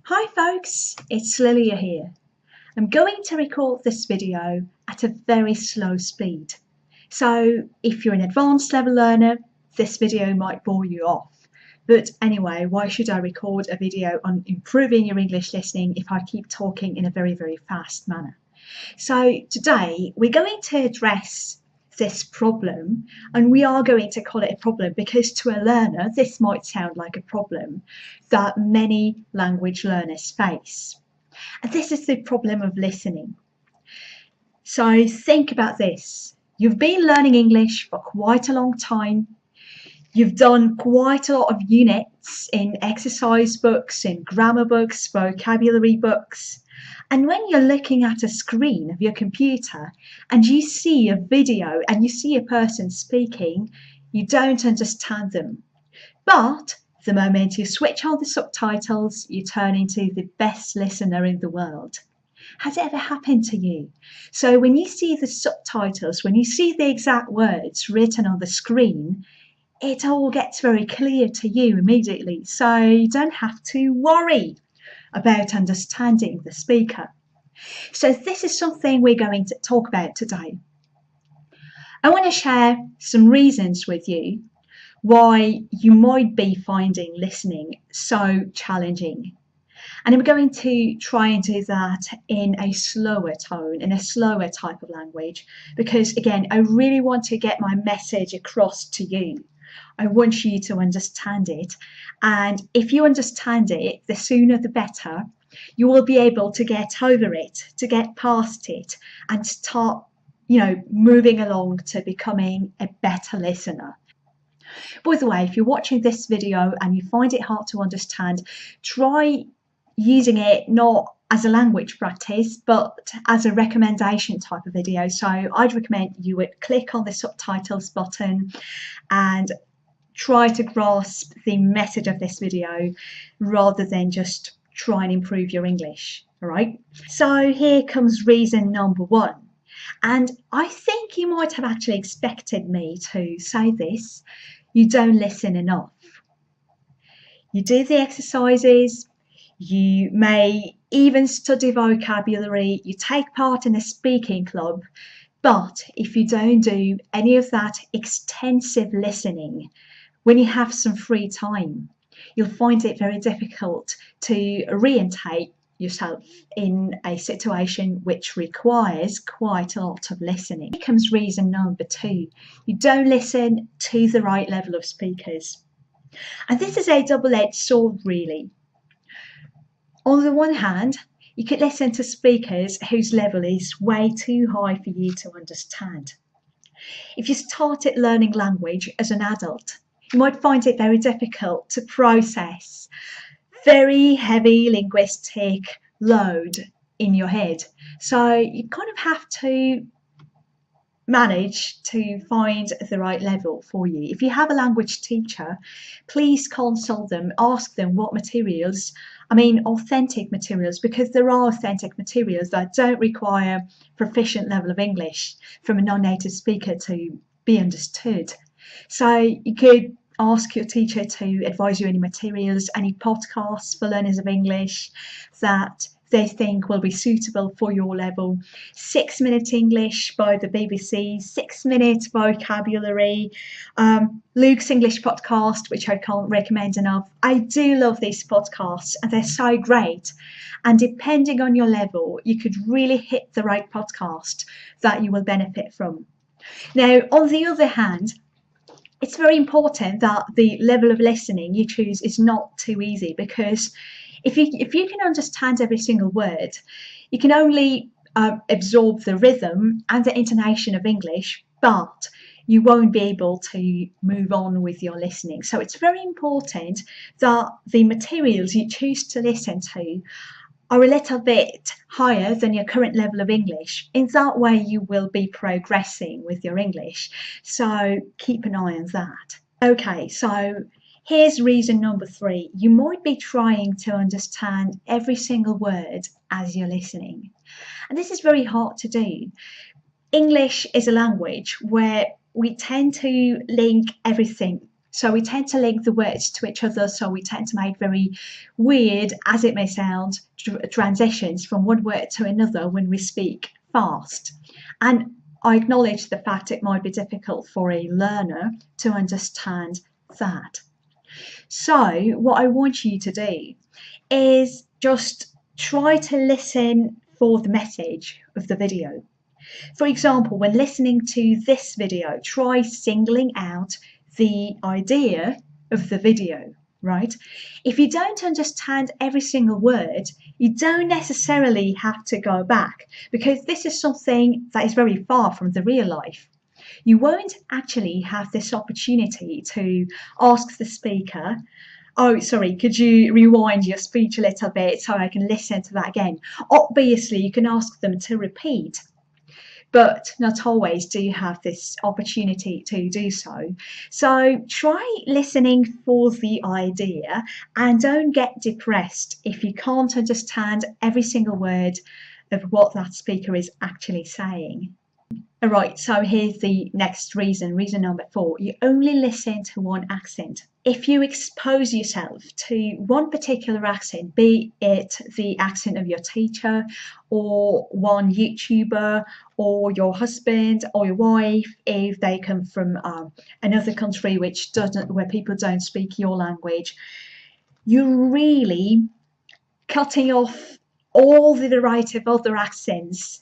Hi folks, it's Lilia here. I'm going to record this video at a very slow speed. So if you're an advanced level learner, this video might bore you off. But anyway, why should I record a video on improving your English listening if I keep talking in a very, very fast manner? So today we're going to address this problem, and we are going to call it a problem because to a learner this might sound like a problem that many language learners face. And this is the problem of listening. So think about this. You've been learning English for quite a long time. You've done quite a lot of units in exercise books, in grammar books, vocabulary books. And when you're looking at a screen of your computer and you see a video and you see a person speaking, you don't understand them. But the moment you switch on the subtitles, you turn into the best listener in the world. Has it ever happened to you? So when you see the subtitles, when you see the exact words written on the screen, it all gets very clear to you immediately. So you don't have to worry about understanding the speaker. So this is something we're going to talk about today. I want to share some reasons with you why you might be finding listening so challenging. And I'm going to try and do that in a slower tone, in a slower type of language, because again, I really want to get my message across to you. I want you to understand it. And if you understand it, the sooner the better. You will be able to get over it, to get past it, and start, moving along to becoming a better listener. By the way, if you're watching this video and you find it hard to understand, try using it not as a language practice, but as a recommendation type of video. So I'd recommend you would click on the subtitles button and try to grasp the message of this video rather than just try and improve your English. All right. So here comes reason number one. And I think you might have actually expected me to say this. You don't listen enough. You do the exercises. You may even study vocabulary. You take part in a speaking club. But if you don't do any of that extensive listening, when you have some free time, you'll find it very difficult to orientate yourself in a situation which requires quite a lot of listening. Here comes reason number two. You don't listen to the right level of speakers. And this is a double-edged sword, really. On the one hand, you could listen to speakers whose level is way too high for you to understand. If you started learning language as an adult, you might find it very difficult to process very heavy linguistic load in your head. So you kind of have to manage to find the right level for you. If you have a language teacher, please consult them, ask them what materials, authentic materials, because there are authentic materials that don't require proficient level of English from a non-native speaker to be understood. So you could ask your teacher to advise you any materials, any podcasts for learners of English that they think will be suitable for your level. 6 Minute English by the BBC, 6 Minute Vocabulary, Luke's English podcast, which I can't recommend enough. I do love these podcasts and they're so great. And depending on your level, you could really hit the right podcast that you will benefit from. Now, on the other hand, it's very important that the level of listening you choose is not too easy, because if you can understand every single word, you can only absorb the rhythm and the intonation of English, but you won't be able to move on with your listening. So it's very important that the materials you choose to listen to are a little bit higher than your current level of English. In that way, you will be progressing with your English. So keep an eye on that. Okay, so here's reason number three. You might be trying to understand every single word as you're listening. And this is very hard to do. English is a language where we tend to link everything So we tend to link the words to each other, so we tend to make very weird, as it may sound, transitions from one word to another when we speak fast. And I acknowledge the fact it might be difficult for a learner to understand that. So what I want you to do is just try to listen for the message of the video. For example, when listening to this video, try singling out the idea of the video, right? If you don't understand every single word, you don't necessarily have to go back, because this is something that is very far from the real life. You won't actually have this opportunity to ask the speaker, oh, sorry, could you rewind your speech a little bit so I can listen to that again? Obviously, you can ask them to repeat, but not always do you have this opportunity to do so. So try listening for the idea, and don't get depressed if you can't understand every single word of what that speaker is actually saying. All right, so here's the next reason number 4. You only listen to one accent. If you expose yourself to one particular accent, be it the accent of your teacher or one YouTuber or your husband or your wife, if they come from another country where people don't speak your language, you're really cutting off all the variety of other accents.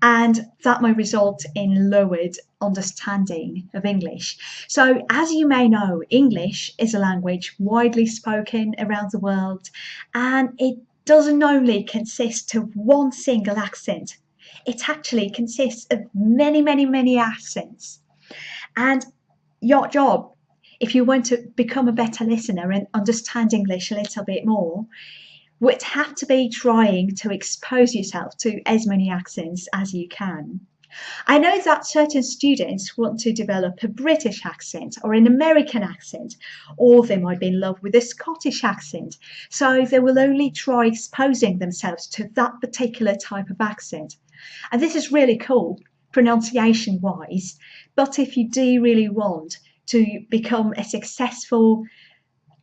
And that might result in lowered understanding of English. So as you may know, English is a language widely spoken around the world, and it doesn't only consist of one single accent. It actually consists of many, many, many accents. And your job, if you want to become a better listener and understand English a little bit more, would have to be trying to expose yourself to as many accents as you can. I know that certain students want to develop a British accent or an American accent, or they might be in love with a Scottish accent, so they will only try exposing themselves to that particular type of accent. And this is really cool, pronunciation-wise, but if you do really want to become a successful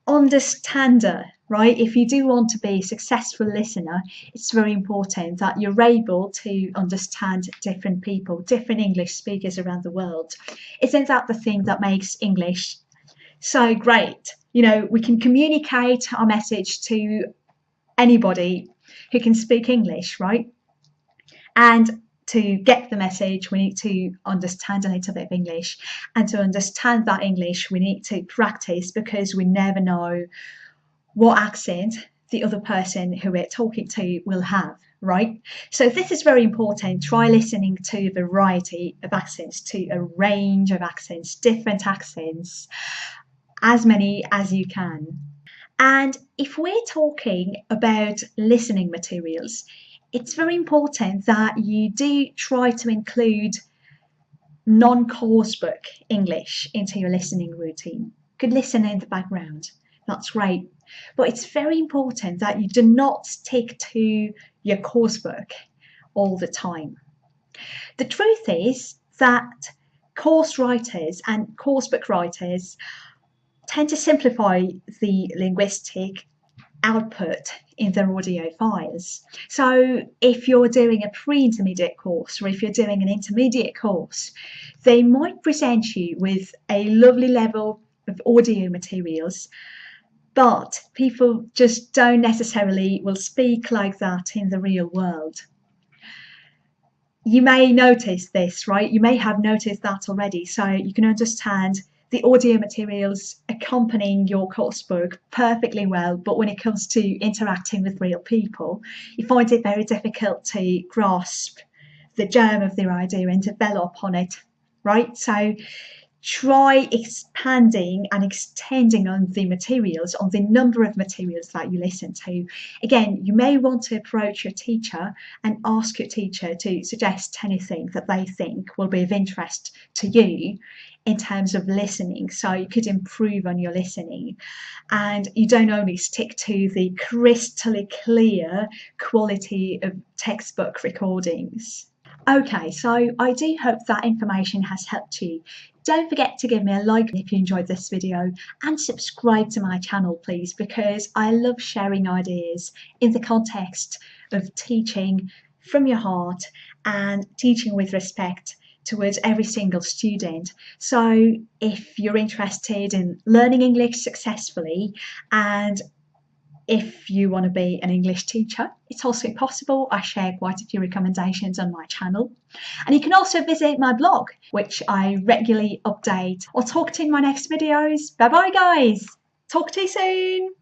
understander, right? If you do want to be a successful listener, it's very important that you're able to understand different people, different English speakers around the world. Isn't that the thing that makes English so great? You know, we can communicate our message to anybody who can speak English, right? And to get the message, we need to understand a little bit of English. And to understand that English, we need to practice, because we never know what accent the other person who we're talking to will have, right? So this is very important. Try listening to a variety of accents, to a range of accents, different accents, as many as you can. And if we're talking about listening materials, it's very important that you do try to include non-course book English into your listening routine. You could listen in the background, that's great. But it's very important that you do not stick to your course book all the time. The truth is that course writers and course book writers tend to simplify the linguistic output in their audio files. So if you're doing a pre-intermediate course, or if you're doing an intermediate course, they might present you with a lovely level of audio materials, but people just don't necessarily will speak like that in the real world. You may notice this, right? You may have noticed that already, so you can understand the audio materials accompanying your course book perfectly well, but when it comes to interacting with real people, you find it very difficult to grasp the germ of their idea and develop on it, right? So try expanding and extending on the materials, on the number of materials that you listen to. Again, you may want to approach your teacher and ask your teacher to suggest anything that they think will be of interest to you in terms of listening, so you could improve on your listening, and you don't only stick to the crystal clear quality of textbook recordings. Okay, so I do hope that information has helped you. Don't forget to give me a like if you enjoyed this video and subscribe to my channel, please, because I love sharing ideas in the context of teaching from your heart and teaching with respect towards every single student. So if you're interested in learning English successfully and if you want to be an English teacher, it's also possible. I share quite a few recommendations on my channel. And you can also visit my blog, which I regularly update. I'll talk to you in my next videos. Bye bye, guys. Talk to you soon.